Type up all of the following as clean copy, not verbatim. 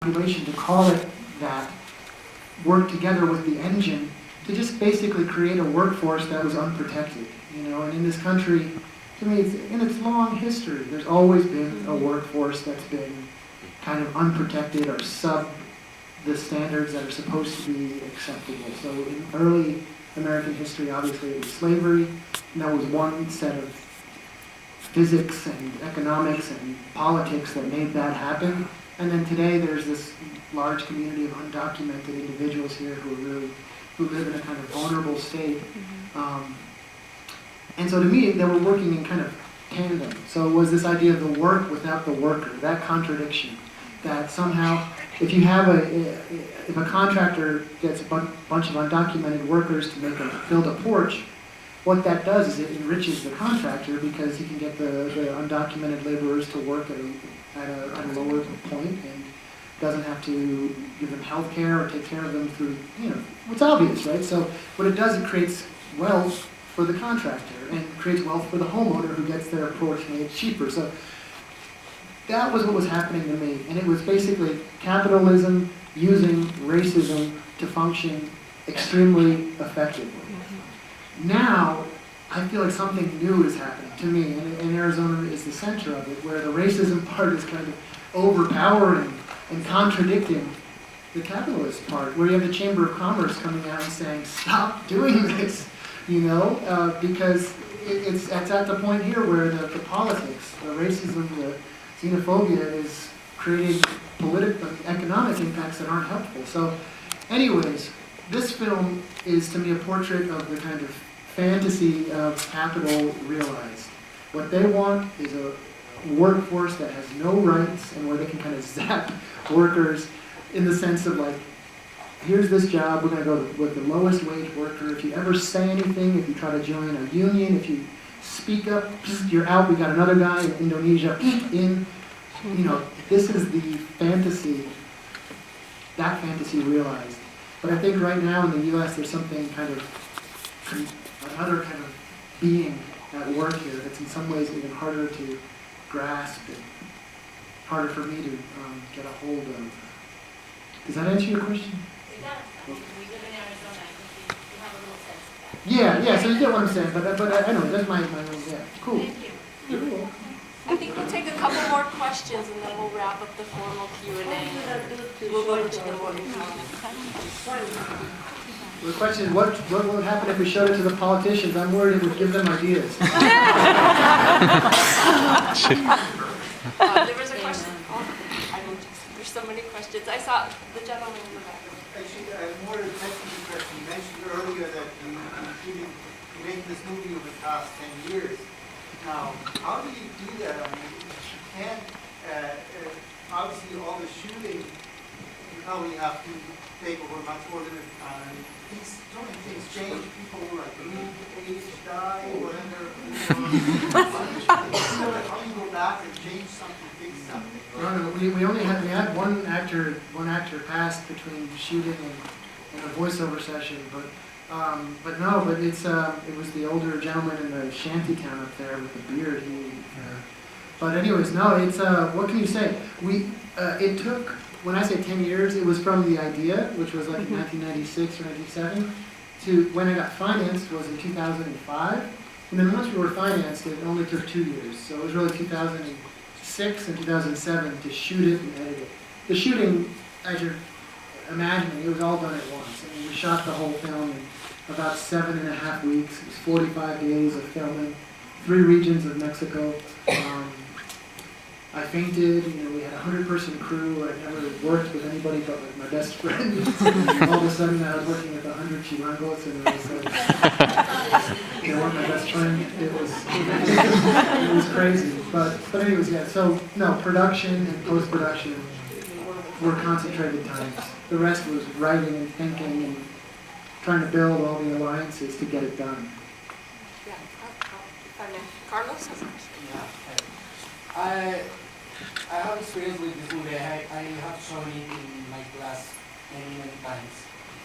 population, to call it that, worked together with the engine to just basically create a workforce that was unprotected. And in this country, to me, in its long history, there's always been a workforce that's been kind of unprotected or sub the standards that are supposed to be acceptable. So in early American history, obviously, it was slavery, and that was one set of physics and economics and politics that made that happen. And then today, there's this large community of undocumented individuals here who live in a kind of vulnerable state. And so to me, they were working in kind of tandem. So it was this idea of the work without the worker, that contradiction, that somehow if a contractor gets a bunch of undocumented workers to build a porch, what that does is it enriches the contractor because he can get the undocumented laborers to work at a lower point and doesn't have to give them health care or take care of them through, what's obvious, right? So what it does, it creates wealth for the contractor and creates wealth for the homeowner who gets their porch made cheaper. So that was what was happening to me. And it was basically capitalism using racism to function extremely effectively. Now, I feel like something new is happening to me, and Arizona is the center of it, where the racism part is kind of overpowering and contradicting the capitalist part, where you have the Chamber of Commerce coming out and saying, stop doing this, because it's at the point here where the politics, the racism, the xenophobia is creating political, economic impacts that aren't helpful. So anyways, this film is to me a portrait of the kind of fantasy of capital realized. What they want is a workforce that has no rights and where they can kind of zap workers in the sense of like, here's this job, we're going to go with the lowest wage worker. If you ever say anything, if you try to join a union, if you speak up, you're out. We got another guy in Indonesia in. This is the fantasy, that fantasy realized. But I think right now in the U.S. there's something kind of, another kind of being at work here that's in some ways even harder to grasp and harder for me to get a hold of. Does that answer your question? It does. We live in Arizona. I think you have a little sense of that. Yeah, so you get what I'm saying, but I know, that's my own, yeah. Cool. Thank you. You're welcome. I think we'll take a couple more questions and then we'll wrap up the formal Q&A. We'll go into the voting The question is, what would happen if we showed it to the politicians? I'm worried it would give them ideas. There was a question. There's so many questions. I saw the gentleman in the back. Actually, more a technical question. You mentioned earlier that you made this movie over the past 10 years. Now, how do you do that? I mean, you can't, obviously all the shooting, you probably have to take over much more than a time. So many things change. People like age, die, whatever. How do you go back and change something, fix something? No, we had one actor passed between shooting and a voiceover session, but it was the older gentleman in the shanty town up there with the beard. But anyways, no, it's what can you say? It took, when I say 10 years, it was from the idea, which was like in 1996 or 97, to when I got financed was in 2005, and then once we were financed, it only took 2 years. So it was really 2006 and 2007 to shoot it and edit it. The shooting, as you're imagining, it was all done at once. I mean, we shot the whole film in about 7.5 weeks. It was 45 days of filming, 3 regions of Mexico. I fainted, we had a 100-person crew. I'd never worked with anybody but like my best friend. All of a sudden I was working with 100 chilangos and it was like, one of my best friend. It was crazy. But anyways, yeah, so no, production and post-production were concentrated times. The rest was writing and thinking and trying to build all the alliances to get it done. Yeah, if I may. Carlos has a question. I have experience with this movie. I have shown it in my class many times,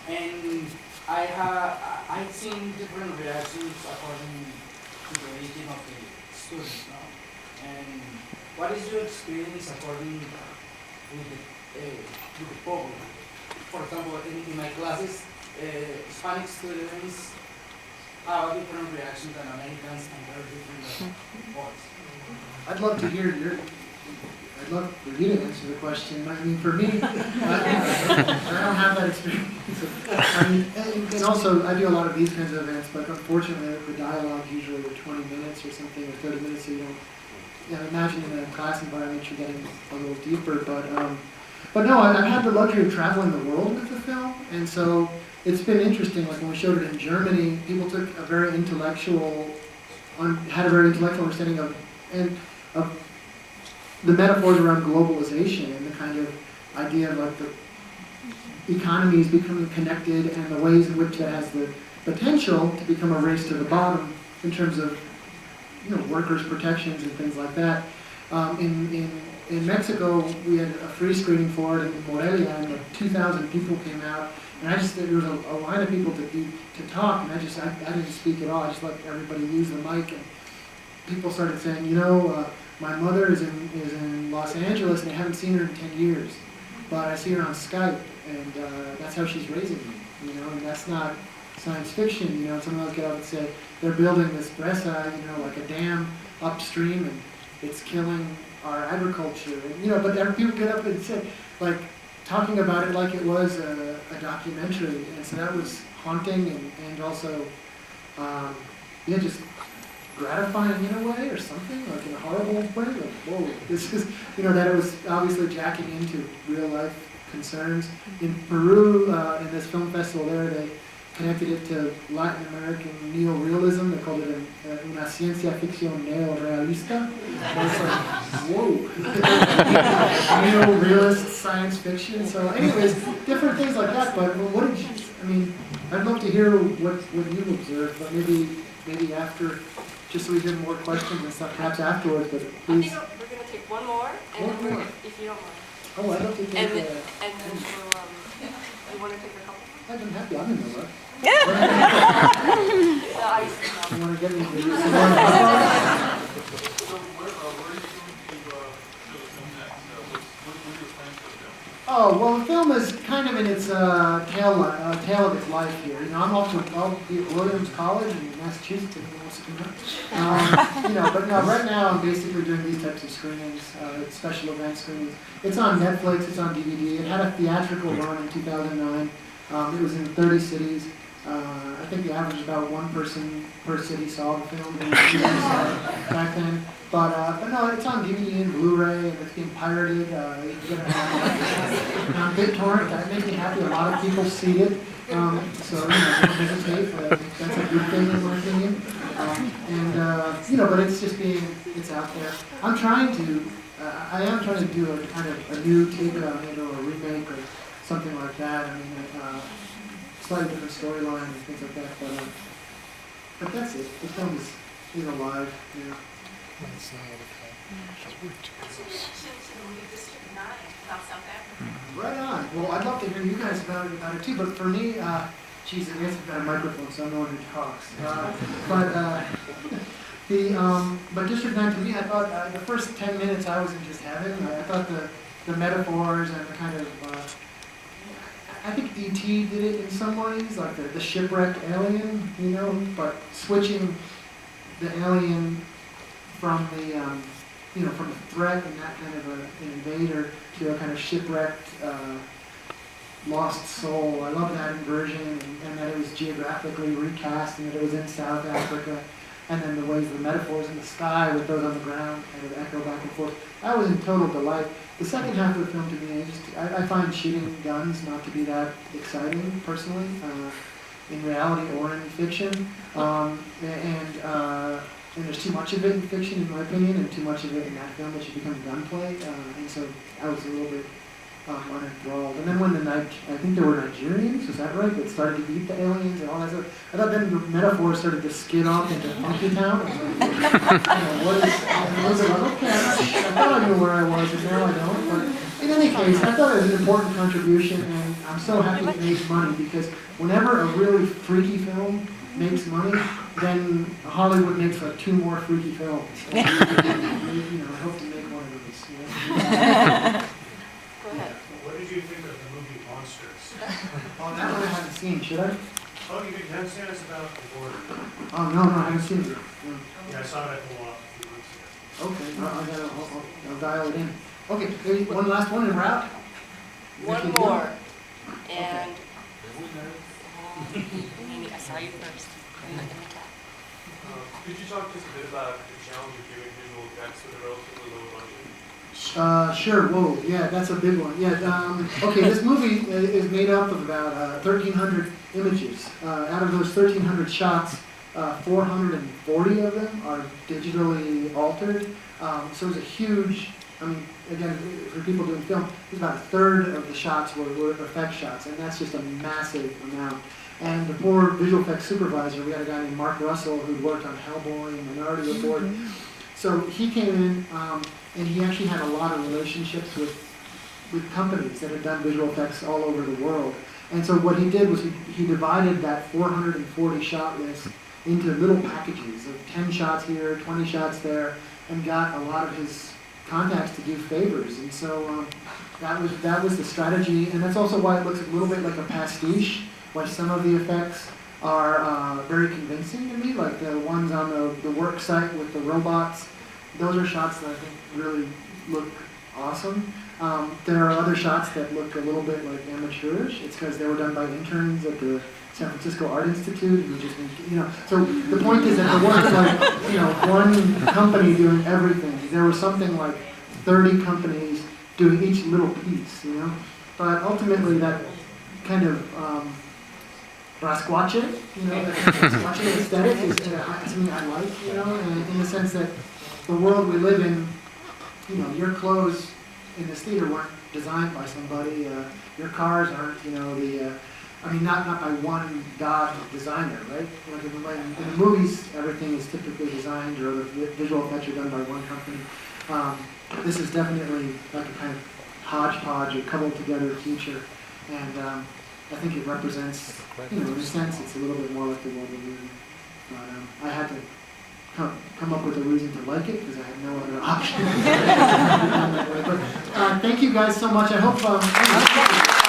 and I've seen different reactions according to the region of the students. And what is your experience according with the the public. For example, in my classes, Hispanic students have a different reaction than Americans, and they're different than boys. I'd love to hear I'd love for you to answer the question. I mean, for me, I don't have that experience. I mean, and also, I do a lot of these kinds of events, but unfortunately, the dialogue usually are 20 minutes or something, or 30 minutes, so you don't, you know, imagine in a class environment you're getting a little deeper, but no, I've had the luxury of traveling the world with the film, and so it's been interesting. Like when we showed it in Germany, people took a very intellectual, had a very intellectual understanding of the metaphors around globalization and the kind of idea of like the economies becoming connected and the ways in which that has the potential to become a race to the bottom in terms of, you know, workers' protections and things like that. In Mexico, we had a free screening for it in Morelia, and like 2,000 people came out, and there was a line of people to talk, and I didn't speak at all. I just let everybody use the mic, and people started saying, you know, my mother is in Los Angeles, and I haven't seen her in 10 years, but I see her on Skype, and that's how she's raising me, you know, and that's not science fiction, you know. Someone else get up and say, they're building this presa, you know, like a dam upstream, and it's killing our agriculture, and, you know, but there people get up and say, like, talking about it like it was a documentary, and so that was haunting and also, yeah, just gratifying in a way or something, like in a horrible way, like, whoa, this is, you know, that it was obviously jacking into real life concerns. In Peru, in this film festival there, they connected it to Latin American neorealism. They called it una ciencia ficción neorealista. And it's like, whoa, neorealist science fiction. So anyways, different things like that, but what did you, I mean, I'd love to hear what you observed, but maybe after, just so we get more questions and stuff, perhaps afterwards, but please. I think we're going to take one more, and One then more. if you don't mind. Oh, I'd love to take And then we'll, you want to take a couple? I'm happy, I'm in the rush. The ice is You melting. want to get me to do some more? So where are you going to show the film next? What are your plans for the film? Oh, well, the film is kind of in its tale of its life here. You know, I'll be at Williams College in Massachusetts if anyone wants to come out. You know, but no, right now I'm basically doing these types of screenings, special event screenings. It's on Netflix, it's on DVD. It had a theatrical run in 2009. It was in 30 cities. I think the average about one person per city saw the film back then. But no, it's on DVD and Blu-ray, and it's being pirated. You can get it on BitTorrent. That makes me happy. A lot of people see it. So, you know, don't hesitate. That's a good thing in my opinion. You know, but it's just it's out there. I am trying to do a kind of a new take on it, or a remake, or something like that. I mean, slightly different storyline and things like that. But that's it. The film is alive. Yeah. What's your reaction to the movie District 9 about South Africa? Right on. Well, I'd love to hear you guys about it too. But for me, geez, I guess I've got a microphone, so I'm the one who talks. But District 9 to me, I thought the first 10 minutes I was in just heaven. I thought the metaphors and the kind of I think D.T. did it in some ways, like the shipwrecked alien, you know, but switching the alien from the, you know, from a threat and that kind of an invader to a kind of shipwrecked, lost soul. I love that inversion, and that it was geographically recast, and that it was in South Africa, and then the ways the metaphors in the sky with those on the ground kind of echo back and forth. I was in total delight. The second half of the film, to me, I find shooting guns not to be that exciting, personally, in reality or in fiction. And there's too much of it in fiction, in my opinion, and too much of it in that film, which should become gunplay. And so I was a little bit unenthralled. And then when I think there were Nigerians, was that right, that started to eat the aliens and all that stuff, I thought then the metaphor started to skid off into Funky Town. I was like, I was like, okay, I thought I knew where I was, and now I don't. But in any case, I thought it was an important contribution, and I'm so happy it makes money, because whenever a really freaky film makes money, then Hollywood makes like 2 more freaky films. So, you know, I hope to make one of those. You know? Go ahead. What did you think of the movie Monsters? Oh, that one I haven't seen, should I? Oh, you haven't seen it? It's about the border. Oh, no, I haven't seen it. No. Yeah, I saw it at the walk a few months ago. Okay, I'll dial it in. Okay, maybe one last one and we're out. One Nikki, more. Okay. And Amy, I saw you first in the top. Could you talk just a bit about the challenge of doing visual effects with a relatively low budget? Sure, whoa, yeah, that's a big one. Yeah, okay, this movie is made up of about 1,300 images. Out of those 1,300 shots, 440 of them are digitally altered. So it's a huge, I mean, again, for people doing film, it's about a third of the shots were effect shots, and that's just a massive amount. And the poor visual effects supervisor, we had a guy named Mark Russell who'd worked on Hellboy and Minority Report. So he came in, and he actually had a lot of relationships with companies that had done visual effects all over the world. And so what he did was he divided that 440 shot list into little packages of 10 shots here, 20 shots there, and got a lot of his contacts to do favors. And so that was the strategy, and that's also why it looks a little bit like a pastiche, why some of the effects are very convincing to me, like the ones on the work site with the robots. Those are shots that I think really look awesome. There are other shots that look a little bit like amateurish. It's because they were done by interns at the San Francisco Art Institute who just, so the point is that there wasn't like, one company doing everything. There was something like 30 companies doing each little piece, But ultimately that kind of rasquache, that rasquache aesthetic is something I like, and in the sense that the world we live in, your clothes in this theater weren't designed by somebody. Your cars aren't, not by one god designer, right? Like in the movies, everything is typically designed, or the visual effects are done by one company. This is definitely like a kind of hodgepodge or cobbled together future, and I think it represents, in a sense, it's a little bit more like the world we live in. But I had to come up with a reason to like it because I had no other option. But thank you guys so much. I hope.